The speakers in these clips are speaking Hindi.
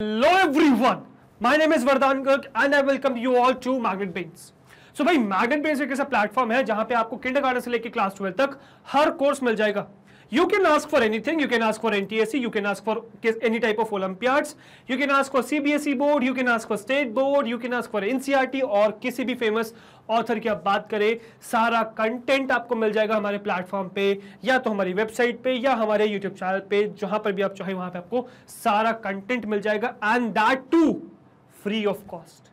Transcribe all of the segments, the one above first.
Hello everyone, my name is Vardhan Garg and I welcome you all to Magnet Brains. So भाई Magnet Brains एक ऐसा प्लेटफॉर्म है जहां पे आपको किंडरगार्टन से लेकर क्लास 12 तक हर कोर्स मिल जाएगा. You can ask for anything. You can ask for NTSC. You can ask for any type of Olympiads. You can ask for CBSE board. You can ask for state board. You can ask for NCERT और किसी भी फेमस ऑथर की आप बात करें, सारा कंटेंट आपको मिल जाएगा हमारे प्लेटफॉर्म पे, या तो हमारी वेबसाइट पे या हमारे यूट्यूब चैनल पे, जहां पर भी आप चाहे वहां पे आपको सारा कंटेंट मिल जाएगा and that too free of cost.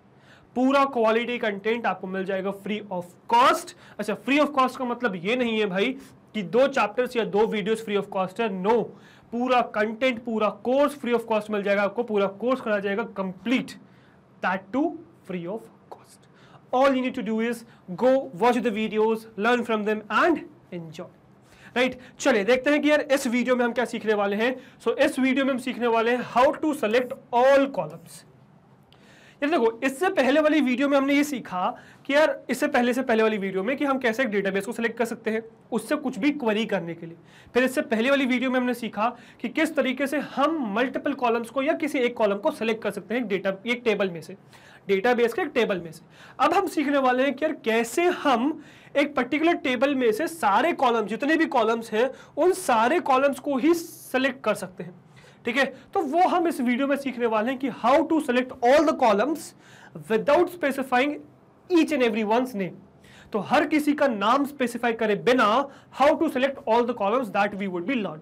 पूरा क्वालिटी कंटेंट आपको मिल जाएगा फ्री ऑफ कॉस्ट. अच्छा, फ्री ऑफ कॉस्ट का मतलब ये नहीं है भाई कि 2 चैप्टर्स या 2 वीडियोस फ्री ऑफ कॉस्ट है. नो, पूरा कंटेंट, पूरा कोर्स फ्री ऑफ कॉस्ट मिल जाएगा आपको. पूरा कोर्स कराया जाएगा complete, that too free of cost. All you need to do is go watch the videos, learn from them and enjoy. Right, चलिए देखते हैं कि यार इस वीडियो में हम क्या सीखने वाले हैं. सो इस वीडियो में हम सीखने वाले हैं how to select all columns. यार देखो, इससे पहले वाली वीडियो में हमने ये सीखा कि यार इससे पहले वाली वीडियो में कि हम कैसे एक डेटाबेस को सिलेक्ट कर सकते हैं उससे कुछ भी क्वेरी करने के लिए. फिर इससे पहले वाली वीडियो में हमने सीखा कि किस तरीके से हम मल्टीपल कॉलम्स को या किसी एक कॉलम को सिलेक्ट कर सकते हैं एक टेबल में से, डेटाबेस के एक टेबल में से. अब हम सीखने वाले हैं कि यार कैसे हम एक पर्टिकुलर टेबल में से सारे कॉलम, जितने भी कॉलम्स हैं उन सारे कॉलम्स को ही सिलेक्ट कर सकते हैं. ठीक है, तो वो हम इस वीडियो में सीखने वाले हैं कि how to select all the columns without specifying each and every one's name. तो हर किसी का नाम स्पेसिफाई करे बिना how to select all the columns that we would be learn.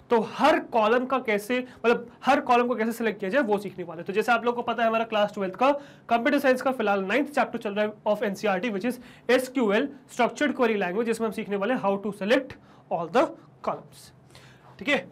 तो हर कॉलम का कैसे, मतलब हर कॉलम को कैसे सिलेक्ट किया जाए वो सीखने वाले. तो जैसे आप लोगों को पता है हमारा क्लास 12 का कंप्यूटर साइंस का फिलहाल 9th चैप्टर चल रहा है of NCERT which is SQL, structured query language, जिसमें हम सीखने वाले how to select all the columns. ठीक है,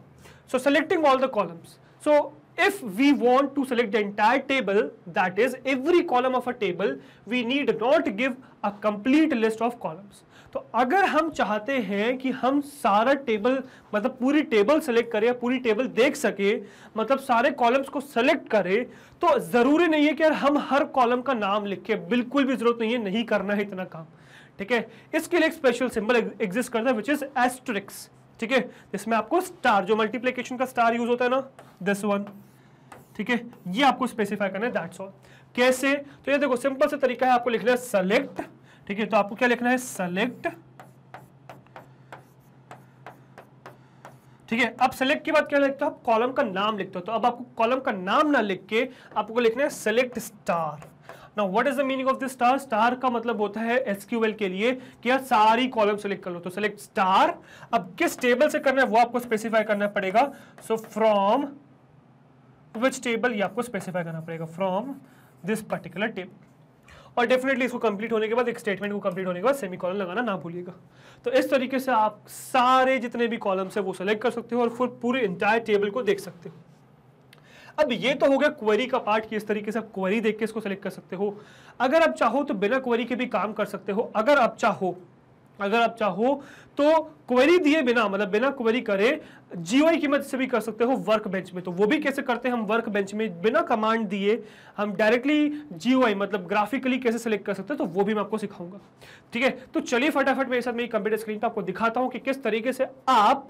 so selecting all the columns. So if we want to select the entire table, that is every column of a table, we need not give a complete list of columns. तो अगर हम चाहते हैं कि हम सारा टेबल, मतलब पूरी टेबल सेलेक्ट करें या पूरी टेबल देख सके, मतलब सारे कॉलम्स को सेलेक्ट करें, तो जरूरी नहीं है कि यार हम हर कॉलम का नाम लिख के, बिल्कुल भी जरूरत नहीं है, नहीं करना है इतना काम. ठीक है, इसके लिए एक स्पेशल सिंबल एग्जिस्ट करता है विच इज एस्टेरिस्क. ठीक है, जिसमें आपको स्टार, जो मल्टीप्लिकेशन का स्टार यूज होता है ना, दिस वन. ठीक है, ये आपको स्पेसिफाई करना है, दैट्स ऑल. कैसे? तो ये देखो सिंपल सा तरीका है, आपको लिखना है सेलेक्ट. ठीक है, तो आपको क्या लिखना है, सेलेक्ट. ठीक है, अब सेलेक्ट के बाद क्या लिखते हो आप, कॉलम का नाम लिखते हो. तो अब आपको कॉलम का नाम ना लिख के आपको लिखना है select star. Now what is the meaning of this star? Star का मतलब होता है SQL के लिए कि यार सारी कॉलम सेलेक्ट कर लो, तो सेलेक्ट स्टार. अब किस टेबल से करना है वो आपको स्पेसिफाई करना पड़ेगा. सो फ्रॉम विच टेबल, ये आपको स्पेसिफाई करना पड़ेगा, फ्रॉम दिस पर्टिकुलर टेबल. और डेफिनेटली इसको कंप्लीट होने के बाद, एक स्टेटमेंट को कंप्लीट होने के बाद सेमीकोलन लगाना ना भूलिएगा. तो इस तरीके से आप सारे जितने भी कॉलम्स है वो सेलेक्ट कर सकते हो और फिर पूरे इंटायर टेबल को देख सकते हो. अब ये तो हो गया क्वेरी का पार्ट कि इस तरीके से आप क्वेरी देख के इसको सेलेक्ट कर सकते हो. अगर आप चाहो तो बिना क्वेरी के भी काम कर सकते हो. अगर आप चाहो तो क्वेरी दिए बिना, मतलब बिना क्वेरी करे जीयूआई की मदद से भी कर सकते हो वर्क बेंच में. तो वो भी कैसे करते हैं हम वर्क बेंच में, बिना कमांड दिए हम डायरेक्टली जीयूआई मतलब ग्राफिकली कैसे सेलेक्ट कर सकते हैं, तो वो भी मैं आपको सिखाऊंगा. ठीक है, तो चलिए फटाफट मेरे साथ मेरी कंप्यूटर स्क्रीन पर आपको दिखाता हूं कि किस तरीके से आप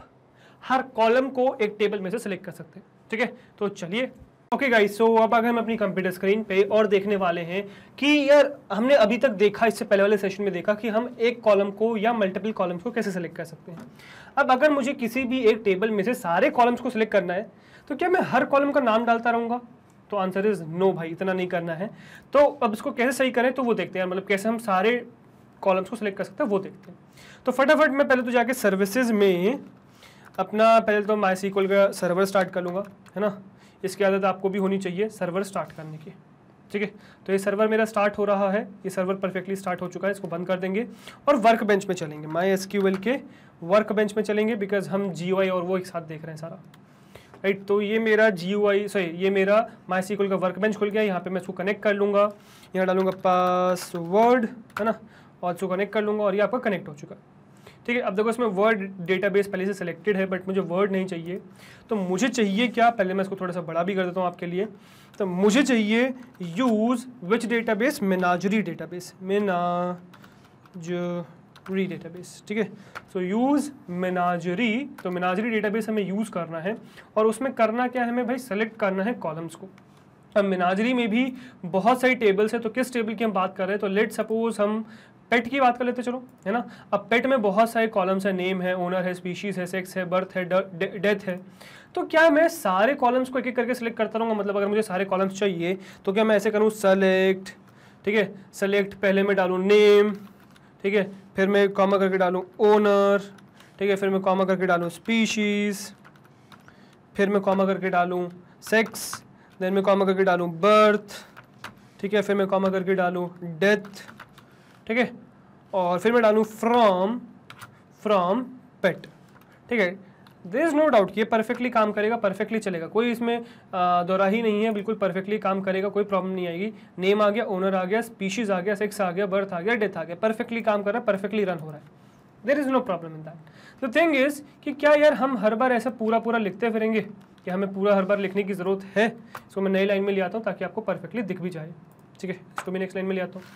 हर कॉलम को एक टेबल में से सिलेक्ट कर सकते हैं. ठीक है, तो चलिए. ओके गाइस, सो अब आगे हम अपनी कंप्यूटर स्क्रीन पे और देखने वाले हैं कि यार हमने अभी तक देखा, इससे पहले वाले सेशन में देखा कि हम एक कॉलम को या मल्टीपल कॉलम्स को कैसे सेलेक्ट कर सकते हैं. अब अगर मुझे किसी भी एक टेबल में से सारे कॉलम्स को सिलेक्ट करना है तो क्या मैं हर कॉलम का नाम डालता रहूँगा? तो आंसर इज नो भाई, इतना नहीं करना है. तो अब इसको कैसे सही करें तो वो देखते हैं, मतलब कैसे हम सारे कॉलम्स को सिलेक्ट कर सकते हैं वो देखते हैं. तो फटाफट मैं पहले तो जाके सर्विसेज में अपना पहले तो MySQL का सर्वर स्टार्ट कर लूँगा, है ना. इसकी आदत आपको भी होनी चाहिए सर्वर स्टार्ट करने की. ठीक है, तो ये सर्वर मेरा स्टार्ट हो रहा है, ये सर्वर परफेक्टली स्टार्ट हो चुका है. इसको बंद कर देंगे और वर्क बेंच में चलेंगे, MySQL के वर्क बेंच में चलेंगे, बिकॉज हम GUI और वो एक साथ देख रहे हैं सारा. राइट, तो ये मेरा ये मेरा MySQL का वर्क बेंच खुल गया. यहाँ पे मैं इसको कनेक्ट कर लूँगा, यहाँ डालूंगा पासवर्ड, है ना, और इसको कनेक्ट कर लूँगा और ये आपका कनेक्ट हो चुका है. ठीक है, अब देखो इसमें वर्ड डेटाबेस पहले से सिलेक्टेड है, बट मुझे वर्ड नहीं चाहिए. तो मुझे चाहिए क्या, पहले मैं इसको थोड़ा सा बड़ा भी कर देता हूँ आपके लिए. तो मुझे चाहिए use which database, menagerie database, menagerie database. ठीक है, सो यूज मेनाजरी. तो मेनाजरी डेटाबेस हमें यूज करना है और उसमें करना क्या है, हमें भाई सेलेक्ट करना है कॉलम्स को. अब मेनाजरी में भी बहुत सारी टेबल्स है, तो किस टेबल की हम बात कर रहे हैं, तो लेट सपोज हम पेट की बात कर लेते चलो, है ना। अब पेट में बहुत सारे कॉलम्स है, नेम है, ओनर है, स्पीशीज है, सेक्स है, बर्थ है, डेथ है। तो क्या मैं सारे कॉलम्स को एक एक करके सिलेक्ट करता रहूँगा, मतलब अगर मुझे सारे कॉलम्स चाहिए तो क्या मैं ऐसे करूँ, सेलेक्ट, ठीक है, सेलेक्ट, पहले मैं डालूँ नेम, ठीक है, फिर मैं कॉमा करके डालूँ ओनर, ठीक है, फिर मैं कॉमा करके डालूँ स्पीशीज़, फिर मैं कॉमा करके डालूँ सेक्स, देन मैं कॉमा करके डालूँ बर्थ, ठीक है, फिर मैं कॉमा करके डालूँ डेथ, ठीक है, और फिर मैं डालूँ फ्रॉम पेट, ठीक है। देयर इज नो डाउट कि ये परफेक्टली काम करेगा, परफेक्टली चलेगा, कोई इसमें दोराही नहीं है, बिल्कुल परफेक्टली काम करेगा, कोई प्रॉब्लम नहीं आएगी। नेम आ गया, ओनर आ गया, स्पीशीज आ गया, सेक्स आ गया, बर्थ आ गया, डेथ आ गया, परफेक्टली काम कर रहा है, परफेक्टली रन हो रहा है। There is no problem in that. The thing is कि क्या यार हम हर बार ऐसा पूरा लिखते फिरेंगे, कि हमें पूरा हर बार लिखने की जरूरत है। इसको मैं नई लाइन में ले आता हूँ ताकि आपको परफेक्टली दिख भी जाए, ठीक है। इसको मैं नेक्स्ट लाइन में ले आता हूँ।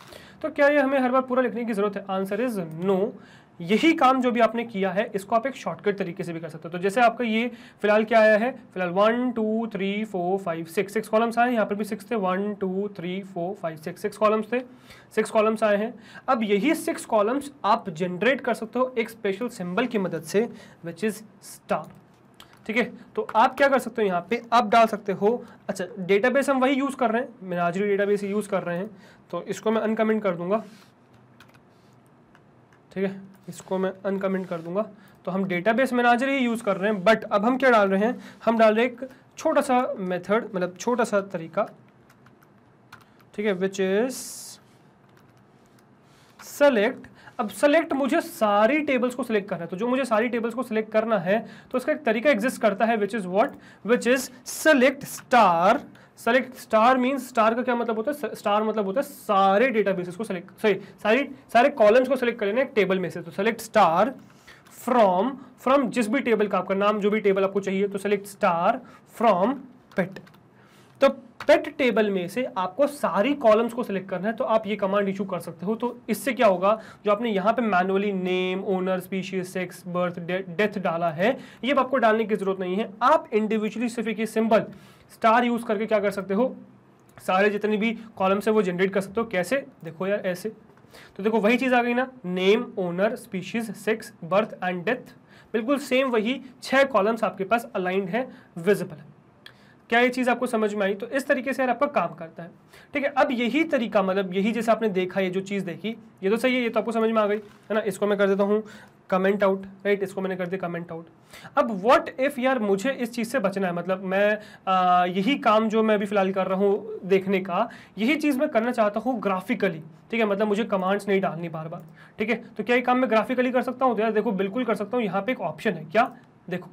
तो क्या ये हमें हर बार पूरा लिखने की जरूरत है? Answer is no. यही काम जो भी आपने किया है इसको आप एक शॉर्टकट तरीके से भी कर सकते हो। तो जैसे आपका ये फिलहाल क्या आया है, फिलहाल 1 2 3 4 5 6 कॉलम्स आए, यहाँ पर भी 6 थे, 1 2 3 4 5 6 कॉलम्स थे, 6 कॉलम्स आए हैं। अब यही 6 कॉलम्स आप जनरेट कर सकते हो एक स्पेशल सिंबल की मदद से, विच इज स्टार, ठीक है। तो आप क्या कर सकते हो, यहाँ पे आप डाल सकते हो, अच्छा डेटाबेस हम वही यूज कर रहे हैं, मेनाजरी डेटाबेस यूज कर रहे हैं, तो इसको मैं अनकमेंट कर दूंगा, ठीक है, इसको मैं अनकमेंट कर दूंगा। तो हम डेटाबेस मेनाजरी ही यूज कर रहे हैं, बट अब हम क्या डाल रहे हैं, हम डाल रहे हैं एक छोटा सा मेथड, मतलब छोटा सा तरीका, ठीक है, विच इज सेलेक्ट। अब सेलेक्ट मुझे सारी टेबल्स को सिलेक्ट करना है, तो जो मुझे सारी टेबल्स को सिलेक्ट करना है तो इसका एक तरीका एग्जिस्ट करता है, which is what, which is select star. Select star means, star का क्या मतलब होता है, स्टार मतलब होता है सारे डेटाबेसेस को सिलेक्ट, सारे कॉलम्स को सिलेक्ट कर लेना एक टेबल में से। तो सेलेक्ट स्टार फ्रॉम जिस भी टेबल का आपका नाम, जो भी टेबल आपको चाहिए, तो सेलेक्ट स्टार फ्रॉम पेट। तो पेट टेबल में से आपको सारी कॉलम्स को सिलेक्ट करना है, तो आप ये कमांड इशू कर सकते हो। तो इससे क्या होगा, जो आपने यहाँ पे manually name, owner, species, sex, birth, death डाला है, ये आपको डालने की जरूरत नहीं है। आप इंडिविजुअली सिर्फ एक सिंबल स्टार यूज करके क्या कर सकते हो, सारे जितने भी कॉलम्स है वो जनरेट कर सकते हो। कैसे, देखो यार ऐसे, तो देखो वही चीज आ गई ना, name, owner, species, sex, birth and death, बिल्कुल सेम वही 6 कॉलम्स आपके पास अलाइंड है, विजिबल है। क्या ये चीज़ आपको समझ में आई? तो इस तरीके से यार आपका काम करता है, ठीक है। अब यही तरीका, मतलब यही जैसे आपने देखा, ये जो चीज़ देखी ये तो सही है, ये तो आपको समझ में आ गई है ना। इसको मैं कर देता हूँ कमेंट आउट, राइट, इसको मैंने कर दिया कमेंट आउट। अब व्हाट इफ यार मुझे इस चीज़ से बचना है, मतलब मैं यही काम जो मैं अभी फिलहाल कर रहा हूँ देखने का, यही चीज़ मैं करना चाहता हूँ ग्राफिकली, ठीक है, मतलब मुझे कमांड्स नहीं डालनी बार बार, ठीक है। तो क्या ये काम मैं ग्राफिकली कर सकता हूँ? तो यार देखो बिल्कुल कर सकता हूँ। यहाँ पे एक ऑप्शन है, क्या, देखो,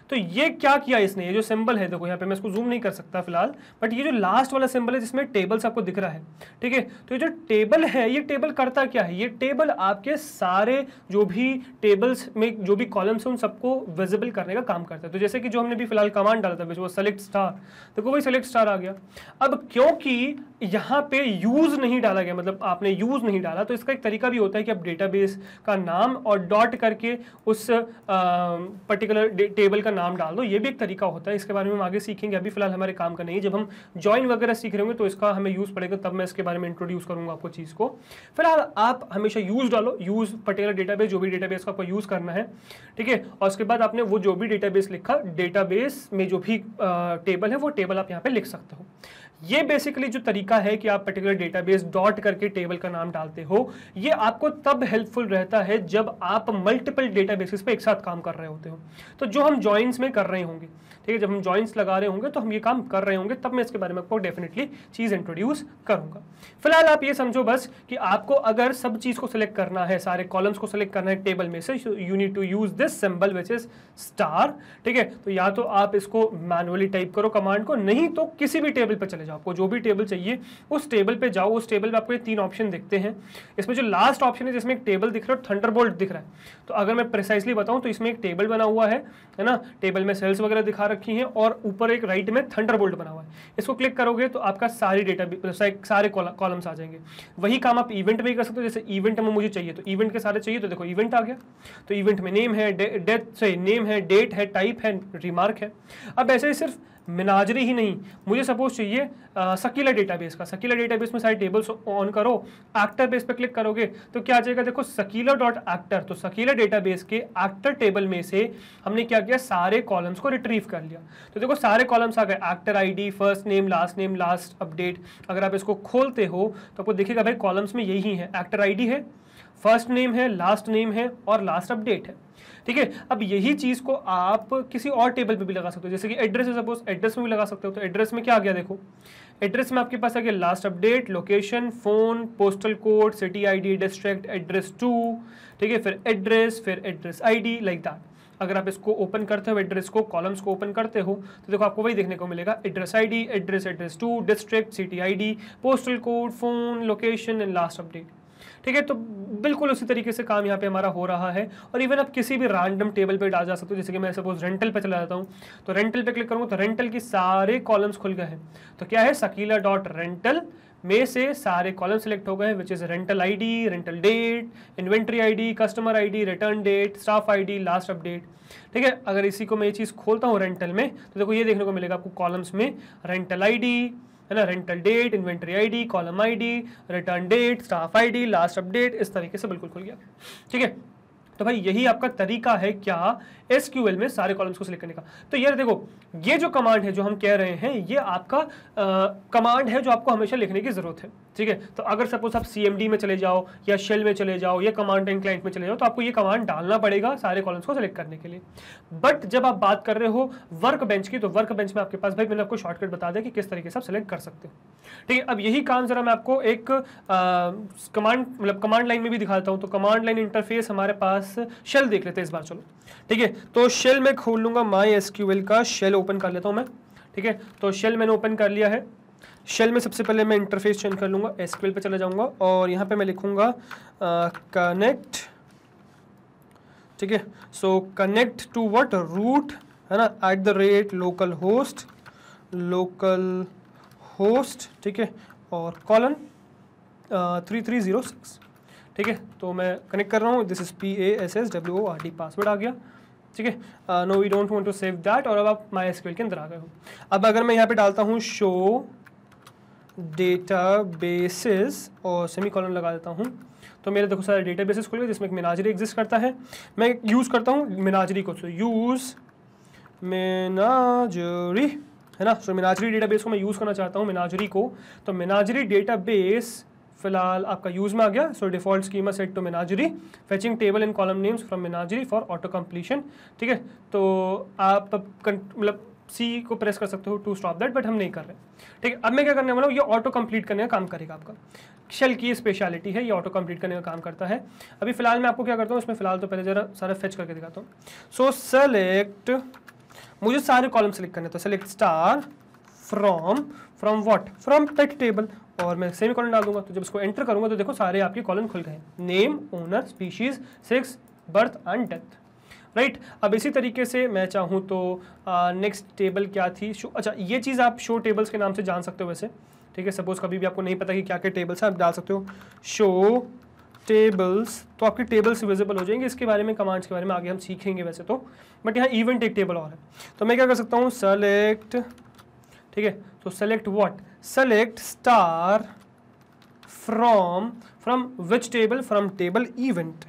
तो ये क्या किया इसने, ये जो सिंबल है देखो यहाँ पे, मैं इसको जूम नहीं कर सकता फिलहाल, बट ये जो लास्ट वाला सिंबल है जिसमें टेबल्स आपको दिख रहा है, ठीक है। तो ये जो टेबल है, ये टेबल करता क्या है, ये टेबल आपके सारे जो भी टेबल्स में जो भी कॉलम्स हैं उन सबको विजिबल करने का काम करता है। तो जैसे कि जो हमने भी फिलहाल कमांड डाला था वो सेलेक्ट स्टार, देखो वही सेलेक्ट स्टार आ गया। अब क्योंकि यहाँ पे यूज नहीं डाला गया, मतलब आपने यूज नहीं डाला, तो इसका एक तरीका भी होता है कि आप डेटाबेस का नाम और डॉट करके उस पर्टिकुलर टेबल का नाम डाल दो। ये भी एक तरीका होता है, इसके बारे में हम आगे सीखेंगे, अभी फिलहाल हमारे काम का नहीं है। जब हम ज्वाइन वगैरह सीख रहे होंगे तो इसका हमें यूज पड़ेगा, तब मैं इसके बारे में इंट्रोड्यूस करूंगा आपको चीज को। फिलहाल आप हमेशा यूज डालो, यूज पर्टिकुलर डेटाबेस, जो भी डेटाबेस का आपको यूज करना है, ठीक है। और उसके बाद आपने वो जो भी डेटाबेस लिखा, डेटाबेस में जो भी टेबल है वो टेबल आप यहाँ पे लिख सकते हो। ये बेसिकली जो तरीका है कि आप पर्टिकुलर डेटाबेस डॉट करके टेबल का नाम डालते हो, ये आपको तब हेल्पफुल रहता है जब आप मल्टीपल डेटाबेसेस पे एक साथ काम कर रहे होते हो। तो जो हम जॉइंस में कर रहे होंगे, ठीक है, जब हम जॉइंट्स लगा रहे होंगे तो हम ये काम कर रहे होंगे, तब मैं इसके बारे में आपको डेफिनेटली चीज़ इंट्रोड्यूस करूंगा। फिलहाल आप ये समझो बस कि आपको अगर सब चीज़ को सिलेक्ट करना है, सारे कॉलम्स को सिलेक्ट करना है टेबल में से, you need to use this symbol which is star, ठीक है। तो या तो आप इसको मैनुअली टाइप करो कमांड को, नहीं तो किसी भी टेबल पर चले जाओ, आपको जो भी टेबल चाहिए उस टेबल पे जाओ। उस टेबल में आपको ये 3 ऑप्शन दिखते हैं। इसमें जो लास्ट ऑप्शन है जिसमें एक टेबल दिख रहा है, थंडरबोल्ट दिख रहा है, तो अगर मैं प्रिसाइसली बताऊं तो इसमें एक टेबल बना हुआ है ना, टेबल में सेल्स वगैरह दिखा रखी हैं और ऊपर एक राइट में थंडरबोल्ट बना हुआ है। इसको क्लिक करोगे तो आपका सारी डेटा सारे कॉलम्स आ जाएंगे। वही काम आप इवेंट में ही कर सकते हो। जैसे इवेंट में मुझे चाहिए तो इवेंट के सारे चाहिए, तो देखो इवेंट आ गया। तो इवेंट में नेम है, नेम है, डेट है, टाइप है, रिमार्क है। अब ऐसे ही सिर्फ मेनाजरी ही नहीं, मुझे सपोज चाहिए सकीला डेटाबेस का। सकीला डेटाबेस में सारे टेबल्स ऑन करो, एक्टर बेस पे क्लिक करोगे तो क्या आ जाएगा, देखो सकीला डॉट एक्टर। तो सकीला डेटाबेस के एक्टर टेबल में से हमने क्या किया, सारे कॉलम्स को रिट्रीव कर लिया। तो देखो सारे कॉलम्स आ गए, actor ID, first name, last update. अगर आप इसको खोलते हो तो आपको दिखेगा भाई कॉलम्स में यही है, एक्टर आईडी है, फर्स्ट नेम है, लास्ट नेम है और लास्ट अपडेट है। ठीक है, अब यही चीज को आप किसी और टेबल पे भी लगा सकते हो, जैसे कि एड्रेस है, सपोज एड्रेस में भी लगा सकते हो। तो एड्रेस में क्या आ गया, देखो एड्रेस में आपके पास आ गया last update, location, phone, postal code, city ID, district, address 2, ठीक है, फिर एड्रेस आईडी, लाइक दैट। अगर आप इसको ओपन करते हो, एड्रेस को, कॉलम्स को ओपन करते हो तो देखो आपको वही देखने को मिलेगा, address ID, address 2, district, city ID, postal code, phone, location and last update. ठीक है, तो बिल्कुल उसी तरीके से काम यहाँ पे हमारा हो रहा है। और इवन आप किसी भी रैंडम टेबल पे डाल जा सकते हो, जैसे कि मैं सपोज रेंटल पे चला जाता हूँ, तो रेंटल पे क्लिक करूँगा तो रेंटल की सारे कॉलम्स खुल गए हैं। तो क्या है, सकीला डॉट रेंटल में से सारे कॉलम सेलेक्ट हो गए, which is rental ID, rental date, inventory ID, customer ID, return date, staff ID, last update. ठीक है, अगर इसी को मैं ये चीज़ खोलता हूँ रेंटल में तो देखो ये देखने को मिलेगा आपको कॉलम्स में, रेंटल आईडी है ना, rental date, inventory ID, column ID, return date, staff ID, last update, इस तरीके से बिल्कुल खुल गया। ठीक है, तो भाई यही आपका तरीका है क्या, एसक्यूएल में सारे कॉलम्स को सिलेक्ट करने का। तो यार देखो ये जो कमांड है जो हम कह रहे हैं, ये आपका कमांड है जो आपको हमेशा लिखने की जरूरत है। ठीक है, तो अगर सपोज आप सीएमडी में चले जाओ या शेल में चले जाओ या कमांड एंड क्लाइंट में चले जाओ तो आपको ये कमांड डालना पड़ेगा सारे कॉलम्स को सिलेक्ट करने के लिए। बट जब आप बात कर रहे हो वर्क बेंच की, तो वर्क बेंच में आपके पास भाई मैंने आपको शॉर्टकट बता दिया कि किस तरीके से आप सिलेक्ट कर सकते हो। ठीक है, अब यही काम जरा मैं आपको एक कमांड लाइन में भी दिखाता हूँ। तो कमांड लाइन इंटरफेस हमारे पास, शेल देख लेते हैं इस बार, चलो। ठीक है, तो शेल में खोल लूंगा, माई एसक्यूएल का शेल ओपन कर लेता हूं मैं। ठीक है, तो शेल मैंने ओपन कर लिया है। शेल में सबसे पहले मैं इंटरफेस चेंज कर लूंगा, एसक्यूएल पे चला जाऊंगा और यहाँ पे मैं लिखूंगा कनेक्ट। ठीक है, so connect to what, root है ना, @लोकल होस्ट। ठीक है, और कॉलन 3306। ठीक है, तो मैं कनेक्ट कर रहा हूँ, दिस इज PASSWORD, पासवर्ड आ गया। ठीक है, no we don't want to save that, और अब आप माई एसक्यूएल के अंदर आ गए हो। अब अगर मैं यहाँ पे डालता हूँ शो डेटाबेसेस और सेमीकोलन लगा देता हूँ तो मेरे देखो सारे डेटाबेसेस खुल गए जिसमें एक मेनाजरी एग्जिस्ट करता है। मैं यूज़ करता हूँ मेनाजरी को, तो यूज़ मेनाजरी है ना। सो मेनाजरी डेटाबेस को मैं यूज़ करना चाहता हूँ, मेनाजरी को। तो मेनाजरी डेटाबेस फिलहाल आपका यूज में आ गया। So default schema set to menagerie, fetching table and column names from menagerie for auto completion. ठीक है, तो आप मतलब सी को प्रेस कर सकते हो टू स्टॉप दैट, बट हम नहीं कर रहे। ठीक है, अब मैं क्या करने वाला हूँ, ये ऑटो कंप्लीट करने का काम करेगा आपका। शेल की स्पेशलिटी है, ये ऑटो कंप्लीट करने का काम करता है। अभी फिलहाल मैं आपको क्या करता हूँ, इसमें फिलहाल तो पहले जरा सारा फेच करके दिखाता हूँ। सो सेलेक्ट, मुझे सारे कॉलम सेलेक्ट करने, तो select star from what, from pet table, और मैं सेमीकोलन डाल दूंगा। तो जब इसको एंटर करूंगा तो देखो सारे आपके कॉलम खुल गए, name, owner, species, sex, birth and death. Right, अब इसी तरीके से मैं चाहूँ तो नेक्स्ट टेबल क्या थी, शो। अच्छा, ये चीज़ आप शो टेबल्स के नाम से जान सकते हो वैसे। ठीक है, सपोज कभी भी आपको नहीं पता कि क्या क्या टेबल्स हैं, आप डाल सकते हो शो टेबल्स, तो आपके टेबल्स विजिबल हो जाएंगे। इसके बारे में, कमांड्स के बारे में आगे हम सीखेंगे वैसे तो, बट यहाँ इवेंट एक टेबल और है। तो मैं क्या कर सकता हूँ, सेलेक्ट, ठीक है, तो select what, select star from which table, from table event.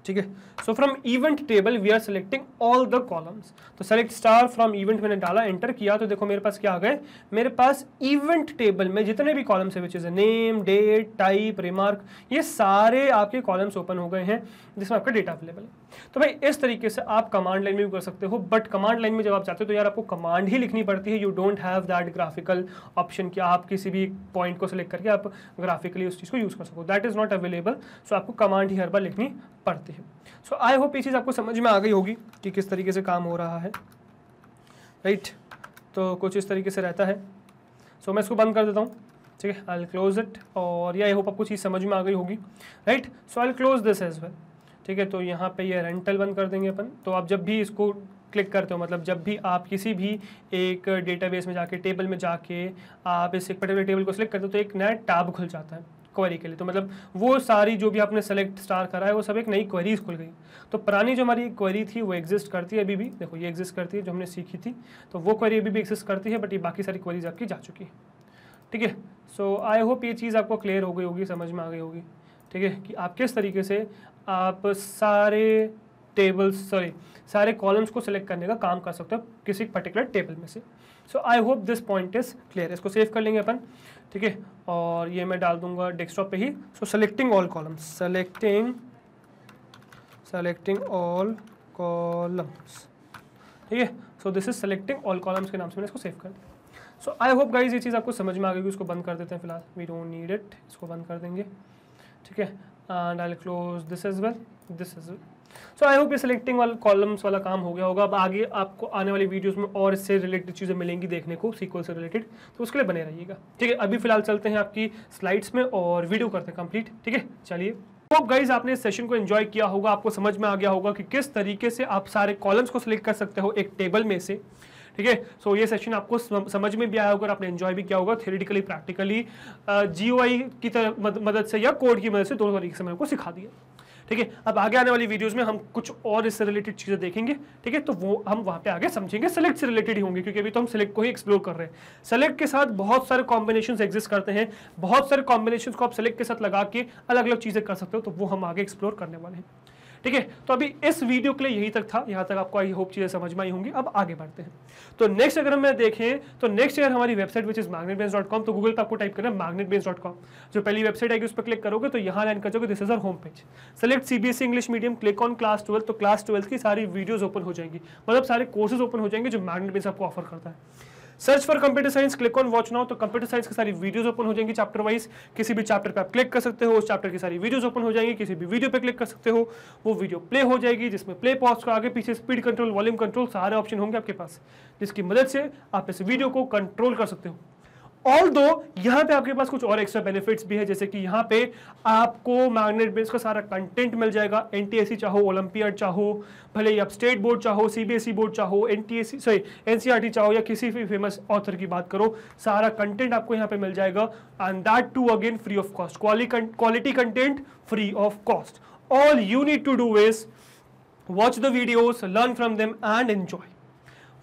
ठीक है, so from event table we are selecting all the columns. तो सेलेक्ट स्टार फ्रॉम इवेंट मैंने डाला, एंटर किया, तो देखो मेरे पास क्या आ गए, मेरे पास इवेंट टेबल में जितने भी कॉलम्स है, which is name, date, type, remark, ये सारे आपके कॉलम्स ओपन हो गए हैं जिसमें आपका डेटा अवेलेबल है। तो भाई इस तरीके से आप कमांड लाइन में भी कर सकते हो, बट कमांड लाइन में जब आप चाहते हो तो यार आपको कमांड ही लिखनी पड़ती है। You don't have that graphical option कि आप किसी भी पॉइंट को सिलेक्ट करके आप ग्राफिकली उस चीज़ को यूज़ कर सको, दैट इज नॉट अवेलेबल। सो आपको कमांड ही हर बार लिखनी पड़ती है। सो आई होप ये चीज़ आपको समझ में आ गई होगी कि किस तरीके से काम हो रहा है। राइट, तो कुछ इस तरीके से रहता है। सो मैं इसको बंद कर देता हूँ। ठीक है, आई विल क्लोज इट, और ये आई होप आपको चीज़ समझ में आ गई होगी। Right, so I will close this as well. ठीक है, तो यहाँ पे ये रेंटल बंद कर देंगे अपन। तो आप जब भी इसको क्लिक करते हो, मतलब जब भी आप किसी भी एक डेटाबेस में जाके, टेबल में जाके आप इस एक पर्टिकुलर टेबल को सिलेक्ट करते हो तो एक नया टैब खुल जाता है। क्वेरी के लिए। तो मतलब वो सारी जो भी आपने सेलेक्ट स्टार करा है वो सब एक नई क्वेरीज खुल गई। तो पुरानी जो हमारी क्वेरी थी वो एग्जिस्ट करती है अभी भी, देखो ये एग्जिस्ट करती है जो हमने सीखी थी, तो वो क्वेरी अभी भी एग्जिस्ट करती है, बट ये बाकी सारी क्वेरीज आपकी जा चुकी है। ठीक है, सो आई होप ये चीज़ आपको क्लियर हो गई होगी, समझ में आ गई होगी। ठीक है, कि आप किस तरीके से आप सारे टेबल्स सारे कॉलम्स को सिलेक्ट करने का काम कर सकते हो किसी पर्टिकुलर टेबल में से। So I hope this point is clear. इसको सेव कर लेंगे अपन। ठीक है, और ये मैं डाल दूंगा डेस्कटॉप पे ही। So selecting all columns, selecting all columns. ठीक है, so this is selecting all columns के नाम से मैंने इसको सेव कर दिया। सो आई होप गाइज ये चीज़ आपको समझ में आ गई। इसको बंद कर देते हैं फिलहाल, वी डोंट नीड इट, इसको बंद कर देंगे। ठीक है, and I will close this as well, this as well. So I hope ये सिलेक्टिंग वाला कॉलम्स वाला काम हो गया होगा। अब आगे आपको आने वाली वीडियोस में और इससे रिलेटेड चीज़ें मिलेंगी देखने को, सीक्वल से रिलेटेड, तो उसके लिए बने रहिएगा। ठीक है, अभी फिलहाल चलते हैं आपकी स्लाइड्स में और वीडियो करते हैं कंप्लीट। ठीक है, चलिए। होप गाइज आपने इस सेशन को एंजॉय किया होगा, आपको समझ में आ गया होगा कि किस तरीके से आप सारे कॉलम्स को सिलेक्ट कर सकते हो एक टेबल में से। ठीक है, सो ये सेशन आपको समझ में भी आया होगा और आपने एंजॉय भी किया होगा, थ्योरेटिकली प्रैक्टिकली GUI की मदद से या कोड की मदद से, दोनों तरीके से मैंने आपको सिखा दिया। ठीक है, अब आगे आने वाली वीडियोस में हम कुछ और इससे रिलेटेड चीज़ें देखेंगे। ठीक है, तो वो हम वहाँ पे आगे समझेंगे, सेलेक्ट से रिलेटेड ही होंगे, क्योंकि अभी तो हम सेलेक्ट को ही एक्सप्लोर कर रहे हैं। सेलेक्ट के साथ बहुत सारे कॉम्बिनेशंस एग्जिस्ट करते हैं, बहुत सारे कॉम्बिनेशंस को आप सेलेक्ट के साथ लगा के अलग अलग चीज़ें कर सकते हो, तो वो हम आगे एक्सप्लोर करने वाले हैं। ठीक है, तो अभी इस वीडियो के लिए यही तक था, यहाँ तक आपको आई होप चीज़ें समझ में आई होंगी। अब आगे बढ़ते हैं। तो नेक्स्ट अगर हम देखें तो नेक्स्ट ईयर हमारी वेबसाइट विच इज magnetbench.com, तो गूगल पे आपको टाइप करना है magnetbench.com। जो पहली वेबसाइट आएगी उस पर क्लिक करोगे तो यहाँ लैंड कर जाओगे, this is our home page. Select CBSE English medium, click on class 12, तो क्लास 12 की सारी वीडियोज ओपन हो जाएंगी, मतलब सारे कोर्सेज ओपन हो जाएंगे जो मैग्नेटबेंच आपको ऑफर करता है। Search for computer science, click on watch now, तो कंप्यूटर साइंस की सारी वीडियोस ओपन हो जाएंगी चैप्टर वाइज। किसी भी चैप्टर पे आप क्लिक कर सकते हो, उस चैप्टर की सारी वीडियोस ओपन हो जाएंगी। किसी भी वीडियो पे क्लिक कर सकते हो, वो वीडियो प्ले हो जाएगी, जिसमें प्ले पॉज का आगे पीछे स्पीड कंट्रोल, वॉल्यूम कंट्रोल सारे ऑप्शन होंगे आपके पास, जिसकी मदद से आप इस वीडियो को कंट्रोल कर सकते हो। ऑल्दो यहाँ पे आपके पास कुछ और एक्स्ट्रा बेनिफिट्स भी है, जैसे कि यहाँ पे आपको मैग्नेटबेंच का सारा कंटेंट मिल जाएगा। NTSE चाहो, ओलंपियाड चाहो, भले ही आप स्टेट बोर्ड चाहो, CBSE बोर्ड चाहो, NCERT चाहो, या किसी भी फेमस ऑथर की बात करो, सारा कंटेंट आपको यहाँ पे मिल जाएगा। And that too again free of cost, quality content free of cost. All you need to do is watch the videos, learn from them and enjoy.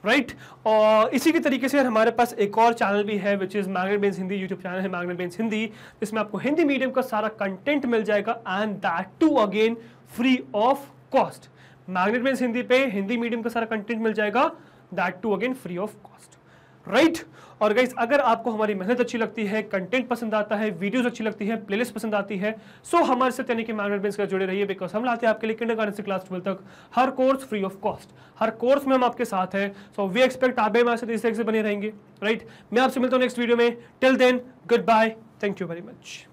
Right, और इसी की तरीके से हमारे पास एक और चैनल भी है which is Magnet Brains Hindi, YouTube channel है मैग्नेटबेंच हिंदी, जिसमें आपको हिंदी मीडियम का सारा कंटेंट मिल जाएगा and that too again free of cost. Magnet Brains Hindi पे हिंदी मीडियम का सारा कंटेंट मिल जाएगा, that too again free of cost. Right, और गाइस अगर आपको हमारी मेहनत अच्छी लगती है, कंटेंट पसंद आता है, वीडियोस अच्छी लगती है, प्लेलिस्ट पसंद आती है, सो हमारे साथ यानी कि मैग्नेटबेंच का जुड़े रहिए, बिकॉज हम लाते हैं आपके लिए किंडरगार्टन से क्लास 12 तक हर कोर्स फ्री ऑफ कॉस्ट। हर कोर्स में हम आपके साथ हैं, सो वी एक्सपेक्ट आप भी हमारे साथ इस तरह से बने रहेंगे। राइट, मैं आपसे मिलता हूँ नेक्स्ट वीडियो में। Till then good bye, thank you very much.